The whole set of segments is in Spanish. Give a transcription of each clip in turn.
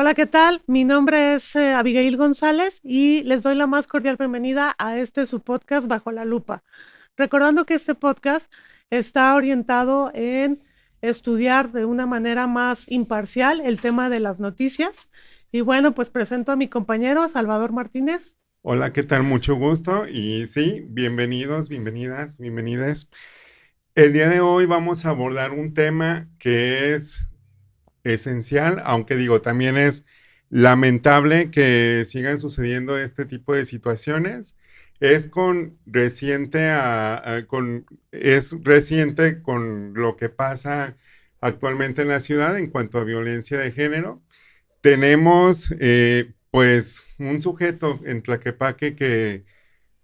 Hola, ¿qué tal? Mi nombre es Abigail González y les doy la más cordial bienvenida a su podcast Bajo la Lupa. Recordando que este podcast está orientado en estudiar de una manera más imparcial el tema de las noticias. Y bueno, pues presento a mi compañero Salvador Martínez. Hola, ¿qué tal? Mucho gusto y sí, bienvenidos, bienvenidas, bienvenides. El día de hoy vamos a abordar un tema que es esencial, aunque digo, también es lamentable que sigan sucediendo este tipo de situaciones. Es es reciente con lo que pasa actualmente en la ciudad en cuanto a violencia de género. Tenemos pues un sujeto en Tlaquepaque que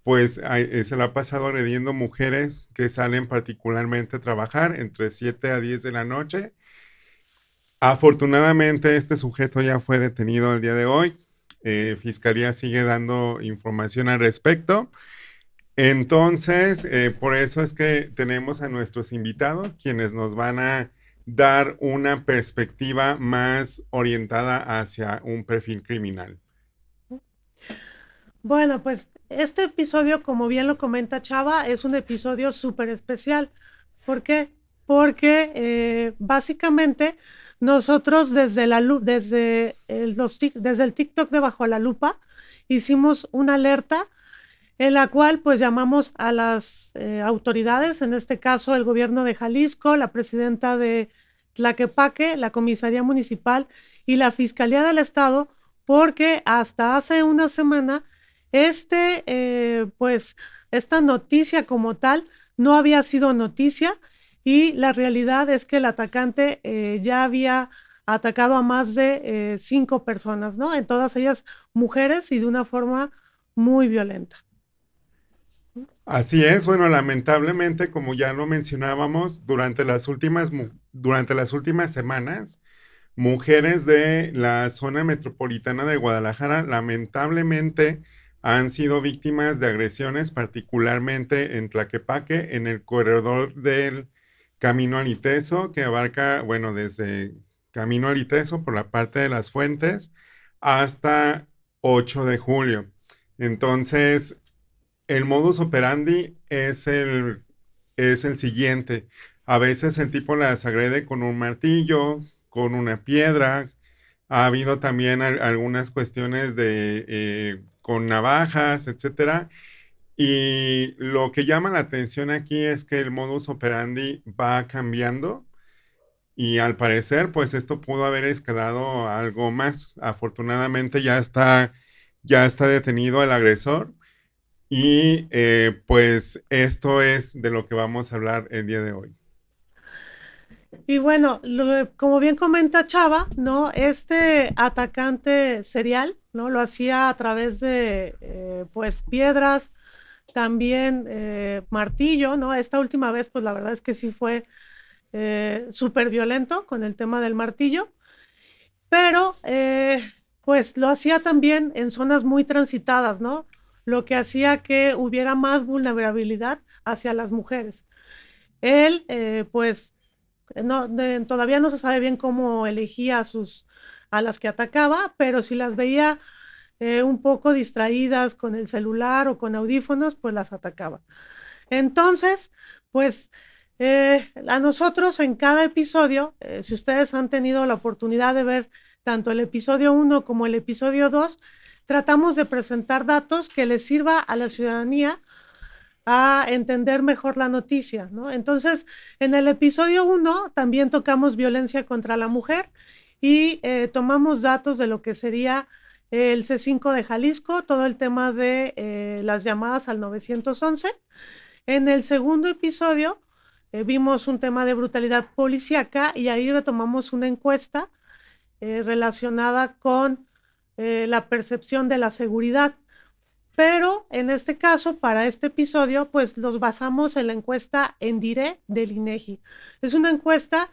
pues se la ha pasado agrediendo mujeres que salen particularmente a trabajar entre 7 a 10 de la noche. Afortunadamente este sujeto ya fue detenido el día de hoy. Fiscalía sigue dando información al respecto. Entonces, por eso es que tenemos a nuestros invitados, quienes nos van a dar una perspectiva más orientada hacia un perfil criminal. Bueno, pues este episodio, como bien lo comenta Chava, es un episodio súper especial. ¿Por qué? Porque básicamente nosotros desde el TikTok de Bajo la Lupa hicimos una alerta en la cual pues llamamos a las autoridades, en este caso el gobierno de Jalisco, la presidenta de Tlaquepaque, la comisaría municipal y la fiscalía del estado, porque hasta hace una semana pues esta noticia como tal no había sido noticia y la realidad es que el atacante ya había atacado a más de 5 personas, ¿no? En todas ellas mujeres y de una forma muy violenta. Así es, bueno, lamentablemente, como ya lo mencionábamos, durante las últimas semanas, mujeres de la zona metropolitana de Guadalajara lamentablemente han sido víctimas de agresiones, particularmente en Tlaquepaque, en el corredor del Camino al Iteso, que abarca, bueno, desde Camino al Iteso por la parte de las Fuentes hasta 8 de julio. Entonces, el modus operandi es el siguiente. A veces el tipo las agrede con un martillo, con una piedra. Ha habido también algunas cuestiones con navajas, etcétera. Y lo que llama la atención aquí es que el modus operandi va cambiando y al parecer, pues esto pudo haber escalado a algo más. Afortunadamente ya está detenido el agresor y pues esto es de lo que vamos a hablar el día de hoy. Y bueno, como bien comenta Chava, ¿no? Este atacante serial, ¿no? Lo hacía a través de, pues, piedras, también martillo, ¿no? Esta última vez, pues, la verdad es que sí fue súper violento con el tema del martillo, pero, pues, lo hacía también en zonas muy transitadas, ¿no? Lo que hacía que hubiera más vulnerabilidad hacia las mujeres. Él, pues, todavía no se sabe bien cómo elegía a las que atacaba, pero si las veía un poco distraídas con el celular o con audífonos, pues las atacaba. Entonces, pues a nosotros en cada episodio, si ustedes han tenido la oportunidad de ver tanto el episodio 1 como el episodio 2, tratamos de presentar datos que les sirva a la ciudadanía a entender mejor la noticia, ¿no? Entonces, en el episodio 1 también tocamos violencia contra la mujer y tomamos datos de lo que sería el C5 de Jalisco, todo el tema de las llamadas al 911. En el segundo episodio vimos un tema de brutalidad policíaca y ahí retomamos una encuesta relacionada con la percepción de la seguridad. Pero en este caso, para este episodio, pues los basamos en la encuesta Endire del INEGI. Es una encuesta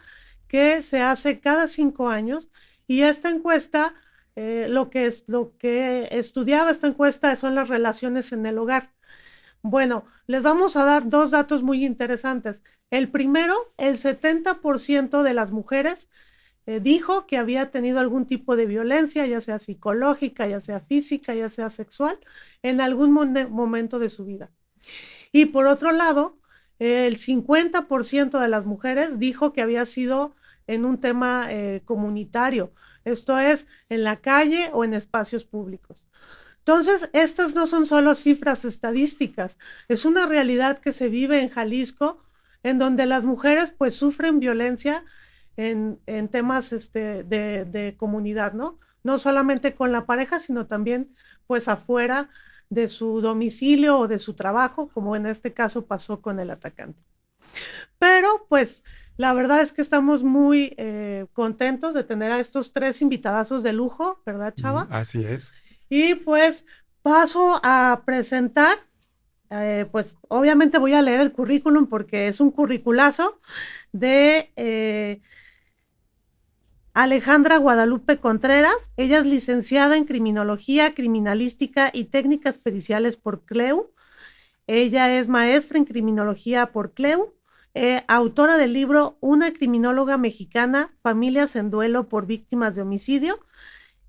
que se hace cada 5 años y esta encuesta, lo que estudiaba esta encuesta son las relaciones en el hogar. Bueno, les vamos a dar dos datos muy interesantes. El primero, el 70% de las mujeres dijo que había tenido algún tipo de violencia, ya sea psicológica, ya sea física, ya sea sexual, en algún momento de su vida. Y por otro lado, el 50% de las mujeres dijo que había sido en un tema comunitario, esto es, en la calle o en espacios públicos. Entonces, estas no son solo cifras estadísticas, es una realidad que se vive en Jalisco, en donde las mujeres pues sufren violencia en temas de comunidad, ¿no? No solamente con la pareja, sino también pues afuera de su domicilio o de su trabajo, como en este caso pasó con el atacante. Pero pues la verdad es que estamos muy contentos de tener a estos 3 invitadazos de lujo, ¿verdad, Chava? Así es. Y pues paso a presentar, pues obviamente voy a leer el currículum porque es un curriculazo de Alejandra Guadalupe Contreras. Ella es licenciada en Criminología, Criminalística y Técnicas Periciales por CLEU. Ella es maestra en Criminología por CLEU, autora del libro Una criminóloga mexicana, Familias en duelo por víctimas de homicidio,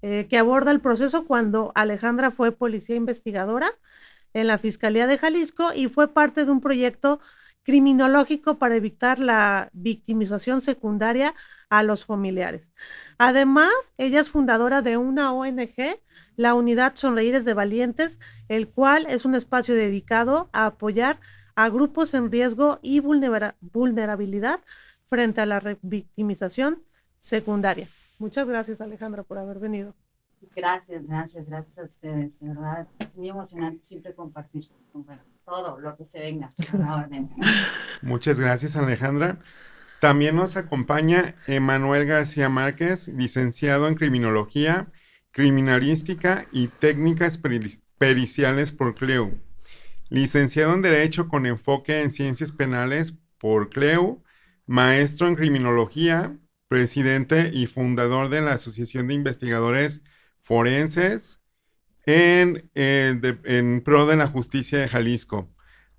que aborda el proceso cuando Alejandra fue policía investigadora en la Fiscalía de Jalisco y fue parte de un proyecto criminológico para evitar la victimización secundaria a los familiares. Además, ella es fundadora de una ONG, la Unidad Sonreíres de Valientes, el cual es un espacio dedicado a apoyar a grupos en riesgo y vulnerabilidad frente a la victimización secundaria. Muchas gracias, Alejandra, por haber venido. Gracias a ustedes, de verdad. Es muy emocionante siempre compartir todo lo que se venga a la orden. Muchas gracias, Alejandra. También nos acompaña Emanuel García Márquez, licenciado en Criminología, Criminalística y Técnicas Periciales por CLEU, licenciado en Derecho con enfoque en Ciencias Penales por CLEU, maestro en Criminología, presidente y fundador de la Asociación de Investigadores Forenses en pro de la justicia de Jalisco,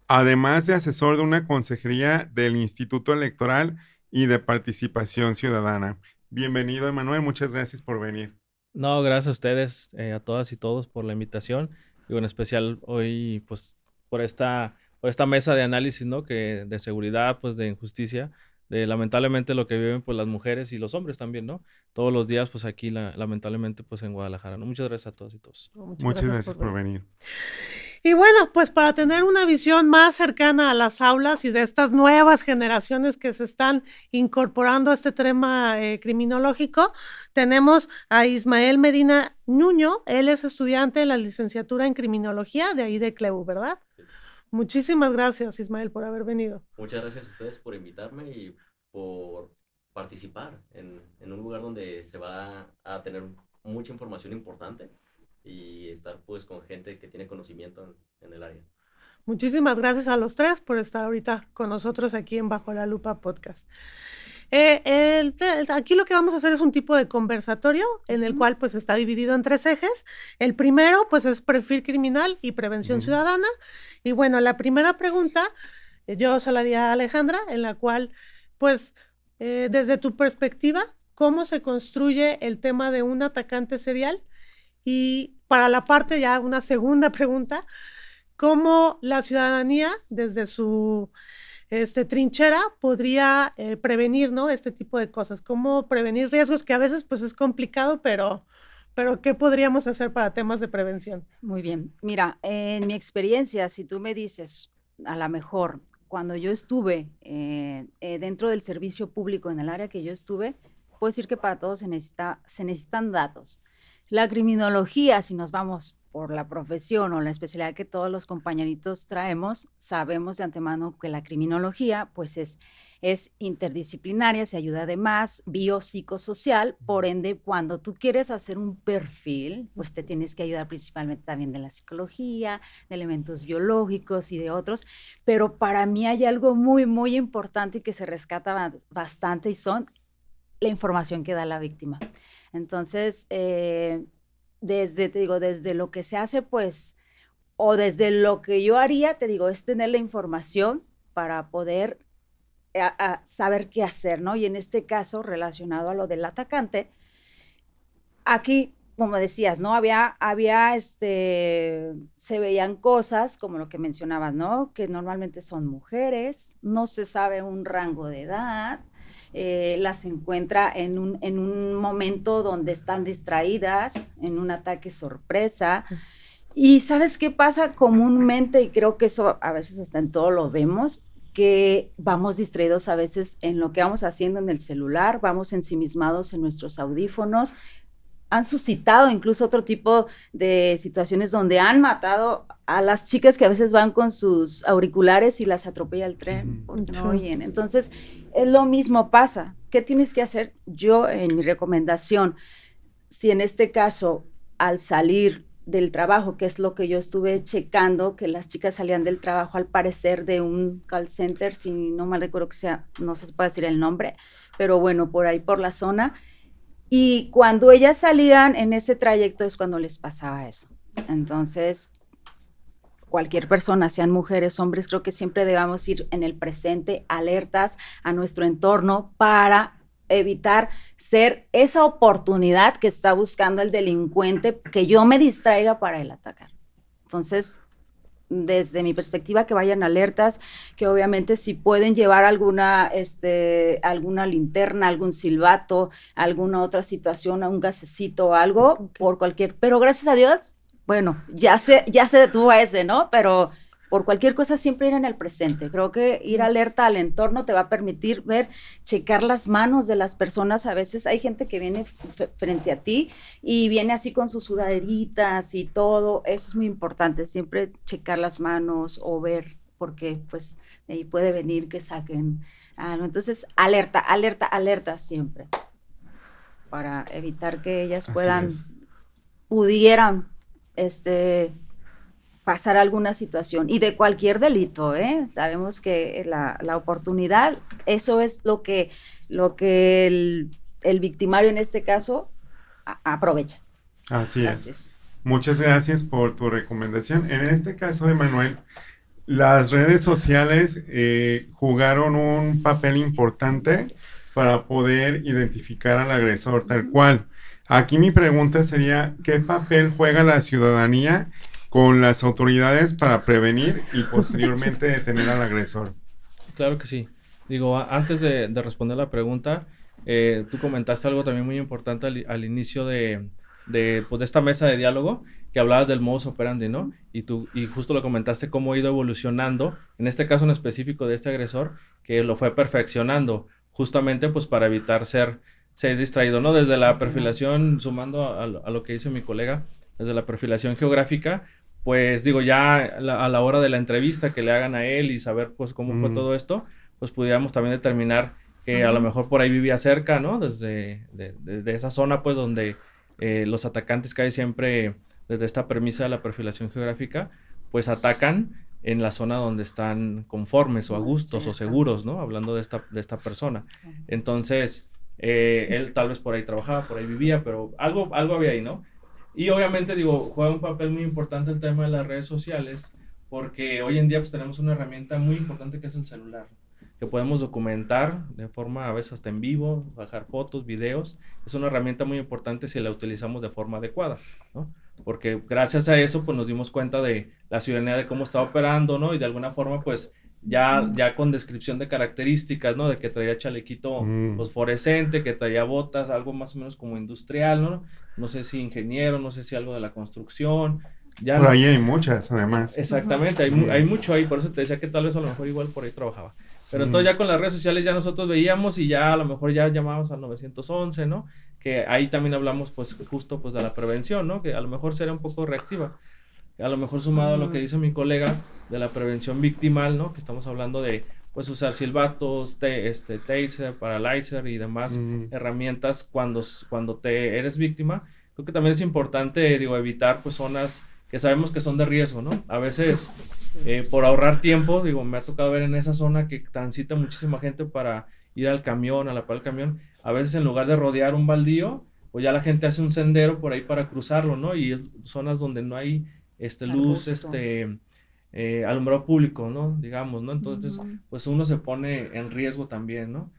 además de asesor de una consejería del Instituto Electoral y de Participación Ciudadana. Bienvenido, Emanuel, muchas gracias por venir. No, gracias a ustedes, a todas y todos por la invitación y en especial hoy, pues, por esta mesa de análisis, ¿no? Que de seguridad, pues, de injusticia, de lamentablemente lo que viven, pues, las mujeres y los hombres también, ¿no? Todos los días, pues, aquí, lamentablemente, pues, en Guadalajara, ¿no? Muchas gracias a todos y todos. Muchas gracias por venir. Y bueno, pues para tener una visión más cercana a las aulas y de estas nuevas generaciones que se están incorporando a este tema criminológico, tenemos a Ismael Medina Nuño. Él es estudiante de la licenciatura en Criminología, de ahí de CLEU, ¿verdad? Sí. Muchísimas gracias, Ismael, por haber venido. Muchas gracias a ustedes por invitarme y por participar en un lugar donde se va a tener mucha información importante y estar pues con gente que tiene conocimiento en el área. Muchísimas gracias a los 3 por estar ahorita con nosotros aquí en Bajo la Lupa Podcast. Aquí lo que vamos a hacer es un tipo de conversatorio en el cual pues está dividido en 3 ejes. El primero pues es perfil criminal y prevención ciudadana. Y bueno, la primera pregunta yo se la haría a Alejandra, en la cual pues desde tu perspectiva, ¿cómo se construye el tema de un atacante serial? Y para la parte ya una segunda pregunta, ¿cómo la ciudadanía desde su trinchera podría prevenir, ¿no? Este tipo de cosas? ¿Cómo prevenir riesgos que a veces pues es complicado, pero ¿qué podríamos hacer para temas de prevención? Muy bien. Mira, en mi experiencia, si tú me dices, a lo mejor, cuando yo estuve dentro del servicio público en el área que yo estuve, puedo decir que para todos se necesitan datos. La criminología, si nos vamos por la profesión o la especialidad que todos los compañeritos traemos, sabemos de antemano que la criminología pues es interdisciplinaria, se ayuda además biopsicosocial, por ende cuando tú quieres hacer un perfil, pues te tienes que ayudar principalmente también de la psicología, de elementos biológicos y de otros, pero para mí hay algo muy, muy importante y que se rescata bastante y son la información que da la víctima. Entonces, desde lo que se hace, pues, o desde lo que yo haría, te digo, es tener la información para poder a saber qué hacer, ¿no? Y en este caso, relacionado a lo del atacante, aquí, como decías, ¿no? Se veían cosas como lo que mencionabas, ¿no? Que normalmente son mujeres, no se sabe un rango de edad, las encuentra en un momento donde están distraídas, en un ataque sorpresa. Y ¿sabes qué pasa comúnmente? Y creo que eso a veces hasta en todo lo vemos, que vamos distraídos a veces en lo que vamos haciendo en el celular, vamos ensimismados en nuestros audífonos. Han suscitado incluso otro tipo de situaciones donde han matado a las chicas que a veces van con sus auriculares y las atropella el tren porque no oyen. Entonces, es lo mismo pasa. ¿Qué tienes que hacer? Yo, en mi recomendación, si en este caso, al salir del trabajo, que es lo que yo estuve checando, que las chicas salían del trabajo al parecer de un call center, si no mal recuerdo que sea, no sé si puede decir el nombre, pero bueno, por ahí por la zona. Y cuando ellas salían en ese trayecto es cuando les pasaba eso. Entonces, cualquier persona, sean mujeres, hombres, creo que siempre debamos ir en el presente, alertas a nuestro entorno para evitar ser esa oportunidad que está buscando el delincuente, que yo me distraiga para el atacar. Entonces, desde mi perspectiva, que vayan alertas, que obviamente si pueden llevar alguna linterna, algún silbato, alguna otra situación, un gasecito o algo, por cualquier, pero gracias a Dios, bueno, ya se detuvo a ese, ¿no? Pero por cualquier cosa siempre ir en el presente. Creo que ir alerta al entorno te va a permitir checar las manos de las personas. A veces hay gente que viene frente a ti y viene así con sus sudaderitas y todo. Eso es muy importante, siempre checar las manos o ver, porque pues de ahí puede venir que saquen algo. Entonces, alerta, alerta, alerta siempre, para evitar que ellas pudieran, pasar alguna situación, y de cualquier delito, ¿eh? Sabemos que la oportunidad, eso es lo que el victimario en este caso aprovecha. Así es. Muchas gracias por tu recomendación. En este caso, Emanuel, las redes sociales jugaron un papel importante para poder identificar al agresor tal cual. Aquí mi pregunta sería, ¿qué papel juega la ciudadanía con las autoridades para prevenir y posteriormente detener al agresor? Claro que sí. Digo, antes de responder la pregunta, tú comentaste algo también muy importante al inicio de esta mesa de diálogo, que hablabas del modus operandi, ¿no? Y justo lo comentaste, cómo ha ido evolucionando, en este caso en específico de este agresor, que lo fue perfeccionando, justamente pues para evitar ser distraído, ¿no? Desde la perfilación, sumando a lo que dice mi colega, desde la perfilación geográfica, pues digo, ya a la hora de la entrevista que le hagan a él y saber pues cómo fue todo esto, pues pudiéramos también determinar que a lo mejor por ahí vivía cerca, ¿no? Desde de esa zona pues donde los atacantes casi siempre, desde esta premisa de la perfilación geográfica, pues atacan en la zona donde están conformes o a gustos o seguros, ¿no? Hablando de esta persona. Entonces, él tal vez por ahí trabajaba, por ahí vivía, pero algo había ahí, ¿no? Y obviamente, digo, juega un papel muy importante el tema de las redes sociales, porque hoy en día pues tenemos una herramienta muy importante que es el celular, que podemos documentar de forma a veces hasta en vivo, bajar fotos, videos. Es una herramienta muy importante si la utilizamos de forma adecuada, ¿no? Porque gracias a eso pues nos dimos cuenta de la ciudadanía, de cómo estaba operando, ¿no? Y de alguna forma pues ya con descripción de características, ¿no? De que traía chalequito fosforescente, que traía botas, algo más o menos como industrial, ¿no? No sé si ingeniero, no sé si algo de la construcción. Ya por ahí hay muchas, además. Exactamente, hay mucho ahí, por eso te decía que tal vez a lo mejor igual por ahí trabajaba. Pero entonces ya con las redes sociales ya nosotros veíamos y ya a lo mejor ya llamábamos al 911, ¿no? Que ahí también hablamos pues justo pues de la prevención, ¿no? Que a lo mejor será un poco reactiva. A lo mejor sumado a lo que dice mi colega de la prevención victimal, ¿no? Que estamos hablando de pues usar silbatos, taser, paralyzer y demás herramientas cuando te eres víctima. Creo que también es importante, digo, evitar pues zonas que sabemos que son de riesgo, ¿no? A veces por ahorrar tiempo, digo, me ha tocado ver en esa zona que transita muchísima gente para ir al camión, a la par del camión. A veces en lugar de rodear un baldío, pues ya la gente hace un sendero por ahí para cruzarlo, ¿no? Y es zonas donde no hay luz, alumbrado público, ¿no? Digamos, ¿no? Entonces, pues uno se pone en riesgo también, ¿no?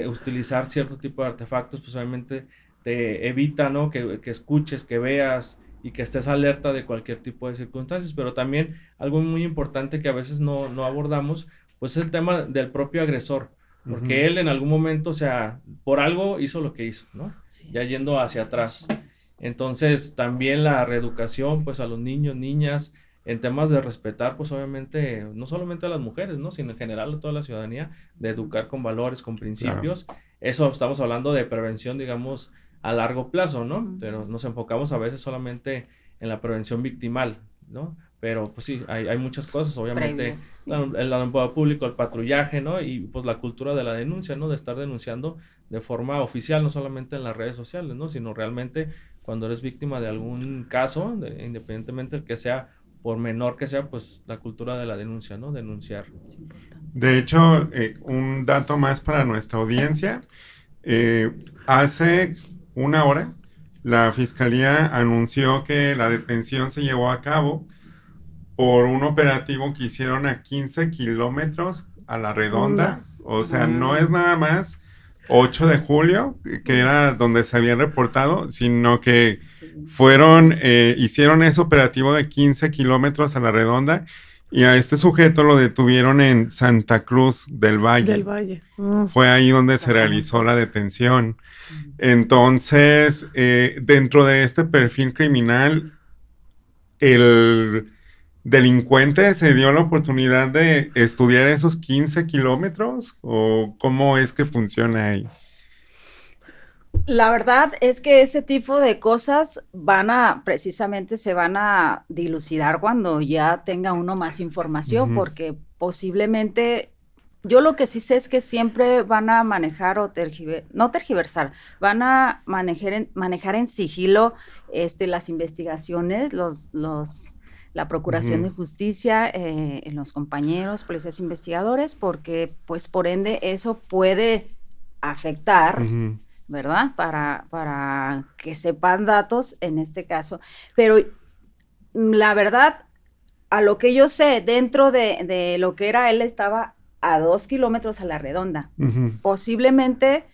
Utilizar cierto tipo de artefactos, pues obviamente te evita, ¿no? Que escuches, que veas y que estés alerta de cualquier tipo de circunstancias, pero también algo muy importante que a veces no abordamos, pues es el tema del propio agresor, porque él en algún momento, o sea, por algo hizo lo que hizo, ¿no? Sí. Ya yendo hacia atrás. Entonces, también la reeducación, pues a los niños, niñas, en temas de respetar, pues obviamente, no solamente a las mujeres, ¿no? Sino en general a toda la ciudadanía, de educar con valores, con principios. Claro. Eso estamos hablando de prevención, digamos, a largo plazo, ¿no? Pero nos enfocamos a veces solamente en la prevención victimal, ¿no? Pero pues sí, hay muchas cosas, obviamente, previas, sí. El alumbrado público, el patrullaje, ¿no? Y pues la cultura de la denuncia, ¿no? De estar denunciando de forma oficial, no solamente en las redes sociales, ¿no? Sino realmente cuando eres víctima de algún caso, independientemente del que sea, por menor que sea, pues la cultura de la denuncia, ¿no? Denunciar. De hecho, un dato más para nuestra audiencia. Hace una hora, la Fiscalía anunció que la detención se llevó a cabo por un operativo que hicieron a 15 kilómetros a la redonda. O sea, no es nada más 8 de julio, que era donde se habían reportado, sino que hicieron ese operativo de 15 kilómetros a la redonda y a este sujeto lo detuvieron en Santa Cruz del Valle. Fue ahí donde se realizó la detención. Entonces, dentro de este perfil criminal, el delincuente se dio la oportunidad de estudiar esos 15 kilómetros, ¿o cómo es que funciona ahí? La verdad es que ese tipo de cosas precisamente se van a dilucidar cuando ya tenga uno más información, porque posiblemente, yo lo que sí sé es que siempre van a manejar no tergiversar, van a manejar en sigilo las investigaciones, la Procuración de Justicia, los compañeros, policías investigadores, porque pues por ende eso puede afectar, ¿verdad? Para que sepan datos en este caso. Pero la verdad, a lo que yo sé, dentro de lo que era, él estaba a 2 kilómetros a la redonda. Posiblemente,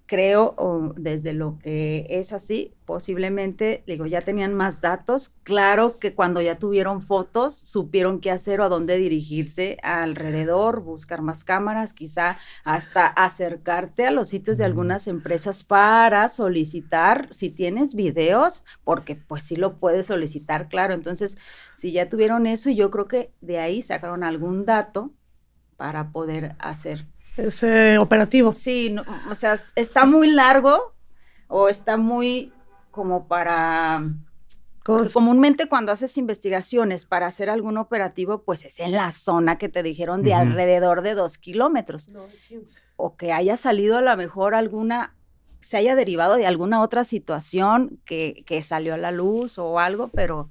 creo, desde lo que es así, posiblemente, digo, ya tenían más datos. Claro que cuando ya tuvieron fotos, supieron qué hacer o a dónde dirigirse alrededor, buscar más cámaras, quizá hasta acercarte a los sitios de algunas empresas para solicitar, si tienes videos, porque pues sí lo puedes solicitar, claro. Entonces, si ya tuvieron eso, yo creo que de ahí sacaron algún dato para poder hacer ese operativo. Sí, no, o sea, está muy largo o está muy como para... Porque comúnmente cuando haces investigaciones para hacer algún operativo, pues es en la zona que te dijeron de alrededor de 2 kilómetros. No, 15. O que haya salido a lo mejor se haya derivado de alguna otra situación que salió a la luz o algo, pero...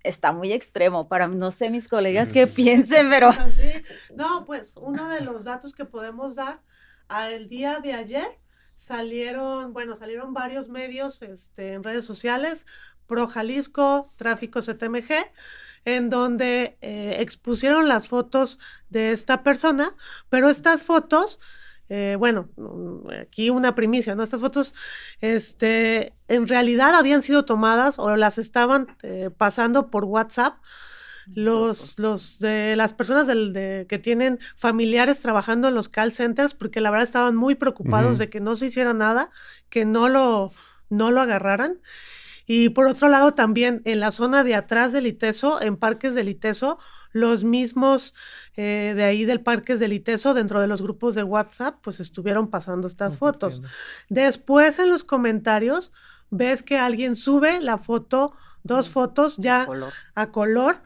está muy extremo para, no sé, mis colegas qué piensen, pero... Sí. No, pues uno de los datos que podemos dar, al día de ayer salieron varios medios en redes sociales, Pro Jalisco, Tráfico CTMG, en donde expusieron las fotos de esta persona, pero estas fotos... aquí una primicia, ¿no? Estas fotos, en realidad habían sido tomadas o las estaban pasando por WhatsApp los de las personas que tienen familiares trabajando en los call centers, porque la verdad estaban muy preocupados de que no se hiciera nada, que no lo agarraran. Y por otro lado también en la zona de atrás del ITESO, en Parques del ITESO, los mismos de ahí del Parques del ITESO, dentro de los grupos de WhatsApp, pues estuvieron pasando estas fotos. Después en los comentarios ves que alguien sube la foto, 2 fotos ya a color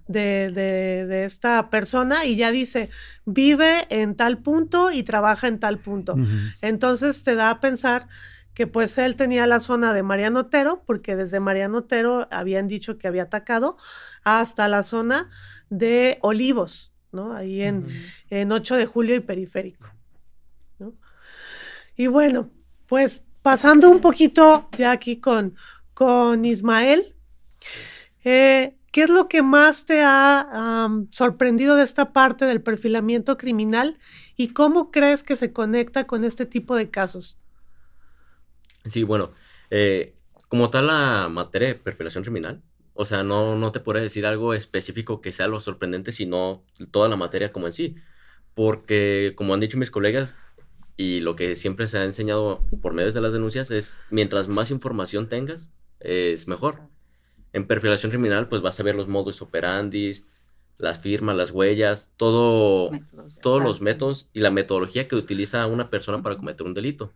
de esta persona y ya dice, vive en tal punto y trabaja en tal punto. Entonces te da a pensar que pues él tenía la zona de Mariano Otero, porque desde Mariano Otero habían dicho que había atacado, hasta la zona de Olivos, ¿no? Ahí en 8 de julio y Periférico, ¿no? Y bueno, pues pasando un poquito ya aquí con Ismael, ¿qué ¿qué es lo que más te ha sorprendido de esta parte del perfilamiento criminal y cómo crees que se conecta con este tipo de casos? Sí, bueno, como tal la materia de perfilación criminal, o sea, no te podré decir algo específico que sea lo sorprendente, sino toda la materia como en sí. Porque, como han dicho mis colegas, y lo que siempre se ha enseñado por medio de las denuncias es, mientras más información tengas, es mejor. Exacto. En perfilación criminal, pues vas a ver los modus operandis, las firmas, las huellas, todo, Métodos de todos los ataque. métodos y la metodología que utiliza una persona para Ujú. cometer un delito.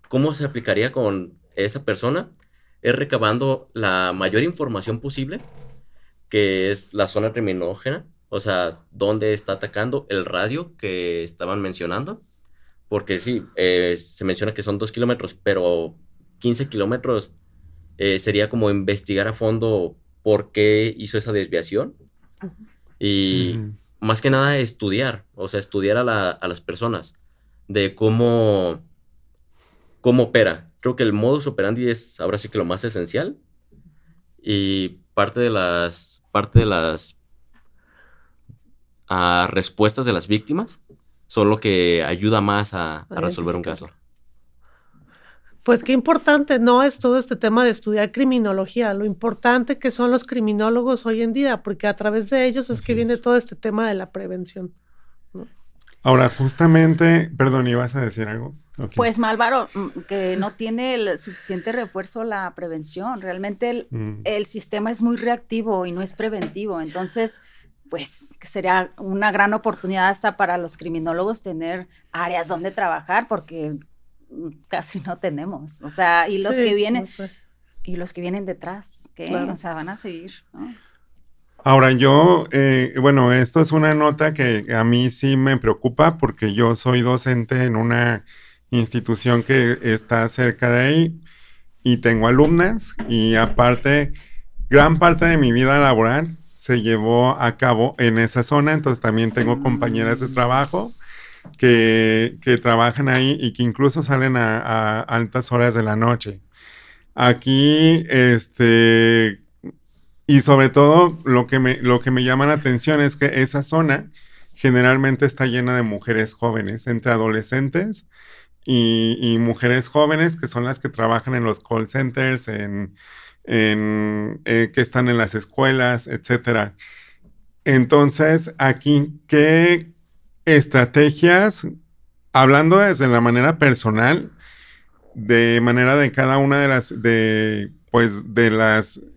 ¿Cómo se aplicaría con esa persona? Es recabando la mayor información posible, que es la zona criminógena, o sea, dónde está atacando, el radio que estaban mencionando, porque sí, se menciona que son 2 kilómetros, pero 15 kilómetros sería como investigar a fondo por qué hizo esa desviación Ujú. y Ujú. más que nada estudiar, o sea, estudiar a las personas de cómo opera. Creo que el modus operandi es ahora sí que lo más esencial y parte de las respuestas de las víctimas son lo que ayuda más a resolver un caso. Identificarlo. Pues qué importante, ¿no? Es todo este tema de estudiar criminología, lo importante que son los criminólogos hoy en día, porque a través de ellos es que Así viene es. todo este tema de la prevención, ¿no? Ahora, justamente, perdón, ¿ibas a decir algo? Ok. Pues Málvaro, que no tiene el suficiente refuerzo la prevención. Realmente Mm. el sistema es muy reactivo y no es preventivo. Entonces, pues que sería una gran oportunidad hasta para los criminólogos tener áreas donde trabajar, porque casi no tenemos. O sea, y los que Sí, vienen, lo sé, y los que vienen detrás, ¿qué? O claro. sea, van a seguir, ¿no? Ahora yo, bueno, esto es una nota que a mí sí me preocupa porque yo soy docente en una institución que está cerca de ahí y tengo alumnas y aparte, gran parte de mi vida laboral se llevó a cabo en esa zona, entonces también tengo compañeras de trabajo que trabajan ahí y que incluso salen a altas horas de la noche. Aquí, y sobre todo lo que me llama la atención es que esa zona generalmente está llena de mujeres jóvenes, entre adolescentes y mujeres jóvenes que son las que trabajan en los call centers, que están en las escuelas, etcétera. Entonces, aquí, ¿qué estrategias, hablando desde la manera personal, de manera de cada una de las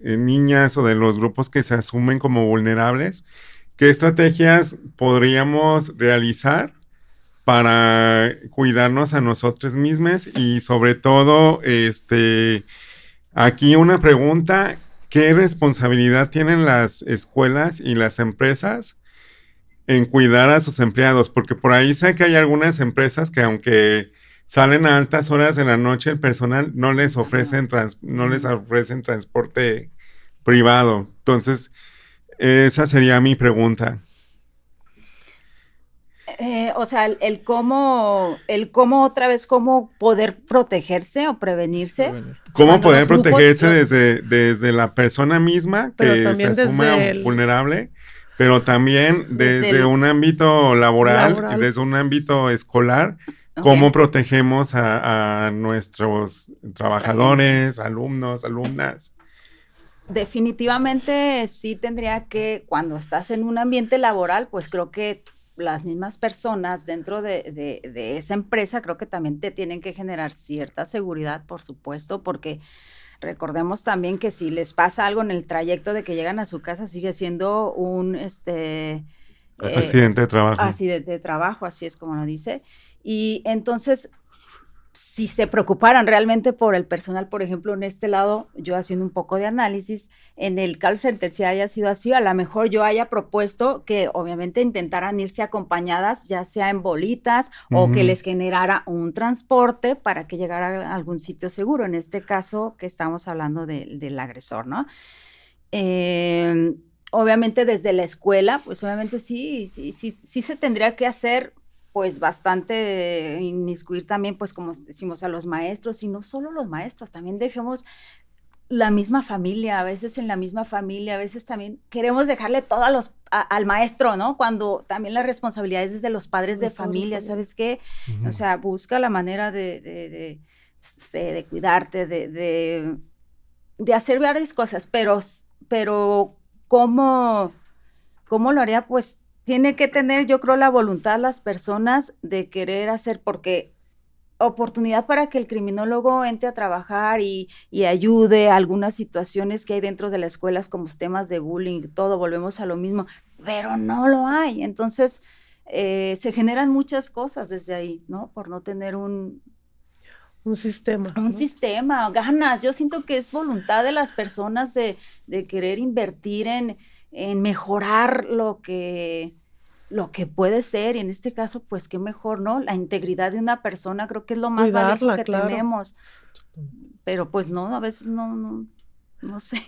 niñas o de los grupos que se asumen como vulnerables, qué estrategias podríamos realizar para cuidarnos a nosotros mismos y sobre todo, aquí una pregunta, ¿qué responsabilidad tienen las escuelas y las empresas en cuidar a sus empleados? Porque por ahí sé que hay algunas empresas que aunque salen a altas horas de la noche, el personal no les ofrecen transporte privado. Entonces, esa sería mi pregunta. O sea, el cómo otra vez, cómo poder protegerse o prevenirse Prevenir. ¿Cómo cuando poder los grupos, protegerse desde la persona misma Pero que se también asuma desde el vulnerable, pero también desde desde el un ámbito laboral y laboral. desde un ámbito escolar, Ok, cómo protegemos a nuestros está bien. trabajadores, alumnos, alumnas? Definitivamente sí tendría que, cuando estás en un ambiente laboral, pues creo que las mismas personas dentro de esa empresa, creo que también te tienen que generar cierta seguridad, por supuesto, porque recordemos también que si les pasa algo en el trayecto de que llegan a su casa, sigue siendo un eh, Accidente de trabajo. accidente de trabajo, así es como lo dice. Y entonces, si se preocuparan realmente por el personal, por ejemplo, en este lado, yo haciendo un poco de análisis, en el call center, si haya sido así, a lo mejor yo haya propuesto que obviamente intentaran irse acompañadas, ya sea en bolitas o que Ujú. les generara un transporte para que llegara a algún sitio seguro, en este caso que estamos hablando del agresor, ¿no? Eh, Obviamente desde la escuela, pues obviamente sí se tendría que hacer pues bastante inmiscuir también, pues como decimos, a los maestros, y no solo los maestros, también dejemos la misma familia, a veces en la misma familia, a veces también queremos dejarle todo al maestro, ¿no? Cuando también la responsabilidad es desde los padres de familia, ¿sabes qué? O sea, busca la manera de cuidarte, de hacer varias cosas, pero ¿cómo lo haría? Pues tiene que tener, yo creo, la voluntad las personas de querer hacer, porque oportunidad para que el criminólogo entre a trabajar y ayude a algunas situaciones que hay dentro de las escuelas, como temas de bullying, todo, volvemos a lo mismo, pero no lo hay. Entonces, se generan muchas cosas desde ahí, ¿no? Por no tener un sistema. sistema, ganas. Yo siento que es voluntad de las personas de querer invertir en mejorar lo que puede ser, y en este caso, pues qué mejor, ¿no? La integridad de una persona creo que es lo más valioso que tenemos. Pero pues no, a veces no sé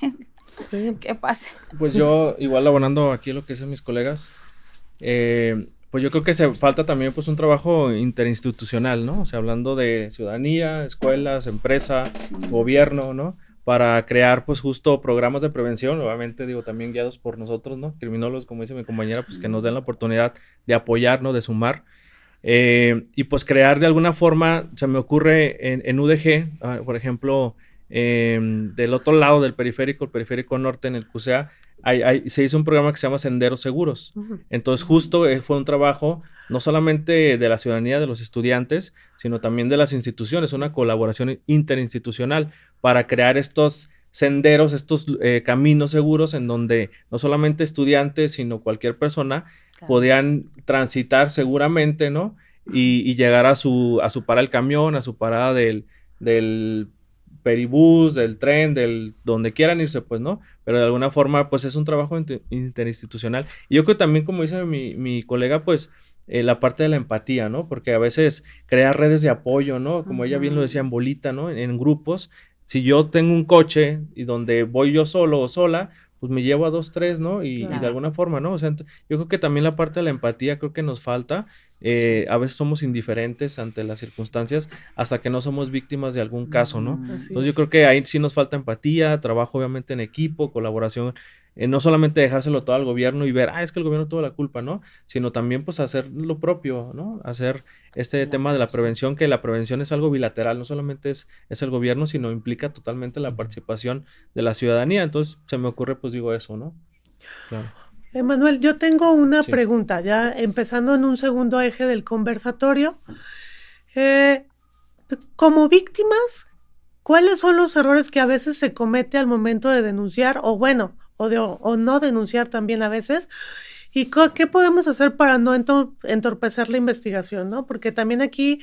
qué pasa. Pues yo, igual abonando aquí lo que dicen mis colegas, pues yo creo que falta también pues un trabajo interinstitucional, ¿no? O sea, hablando de ciudadanía, escuelas, empresa, gobierno, ¿no? Para crear pues justo programas de prevención, obviamente digo también guiados por nosotros, ¿no? Criminólogos, como dice mi compañera, pues que nos den la oportunidad de apoyar, ¿no? De sumar. Y pues crear de alguna forma, se me ocurre en UDG, por ejemplo, del otro lado del periférico, el periférico norte en el CUSEA, se hizo un programa que se llama Senderos Seguros. Entonces justo fue un trabajo no solamente de la ciudadanía, de los estudiantes, sino también de las instituciones, una colaboración interinstitucional para crear estos senderos, estos caminos seguros en donde no solamente estudiantes, sino cualquier persona podían transitar seguramente, ¿no? Y llegar a su parada del camión, a su parada del peribús, del tren, donde quieran irse, pues, ¿no? Pero de alguna forma, pues, es un trabajo interinstitucional. Y yo creo que también, como dice mi colega, pues, la parte de la empatía, ¿no? Porque a veces crear redes de apoyo, ¿no? Como ella bien lo decía, en bolita, ¿no? En grupos. Si yo tengo un coche y donde voy yo solo o sola, pues me llevo a 2, 3, ¿no? Y de alguna forma, ¿no? O sea, yo creo que también la parte de la empatía creo que nos falta. A veces somos indiferentes ante las circunstancias hasta que no somos víctimas de algún caso, ¿no? Entonces yo creo que ahí sí nos falta empatía, trabajo obviamente en equipo, colaboración, no solamente dejárselo todo al gobierno y ver, es que el gobierno tuvo la culpa, ¿no? Sino también pues hacer lo propio, ¿no? Hacer tema de la prevención, que la prevención es algo bilateral, no solamente es el gobierno, sino implica totalmente la participación de la ciudadanía. Entonces se me ocurre pues digo eso, ¿no? Claro. Manuel, yo tengo una pregunta, ya empezando en un segundo eje del conversatorio. Como víctimas, ¿cuáles son los errores que a veces se comete al momento de denunciar, o bueno, o no denunciar también a veces? ¿Y qué podemos hacer para no entorpecer la investigación, ¿no? Porque también aquí,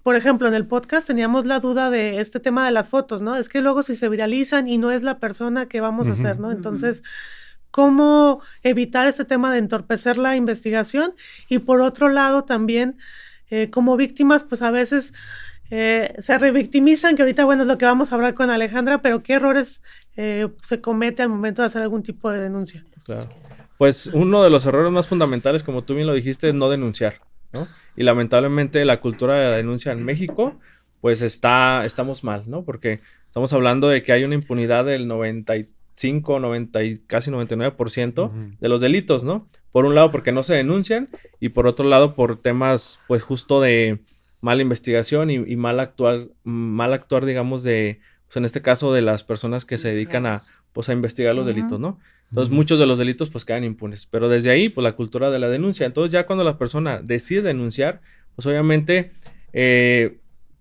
por ejemplo, en el podcast teníamos la duda de este tema de las fotos, ¿no? Es que luego si se viralizan y no es la persona que vamos a hacer, ¿no? Entonces, ¿cómo evitar este tema de entorpecer la investigación? Y por otro lado también, como víctimas, pues a veces se revictimizan, que ahorita, bueno, es lo que vamos a hablar con Alejandra, pero ¿qué errores se comete al momento de hacer algún tipo de denuncia? Claro. Pues uno de los errores más fundamentales, como tú bien lo dijiste, es no denunciar, ¿no? Y lamentablemente la cultura de la denuncia en México, pues estamos mal, ¿no? Porque estamos hablando de que hay una impunidad del 95, 90 y casi 99% de los delitos, ¿no? Por un lado porque no se denuncian y por otro lado por temas, pues justo de mala investigación y mal actuar, digamos, pues en este caso de las personas que se dedican a investigar los delitos, ¿no? Entonces muchos de los delitos pues quedan impunes, pero desde ahí pues la cultura de la denuncia. Entonces ya cuando la persona decide denunciar, pues obviamente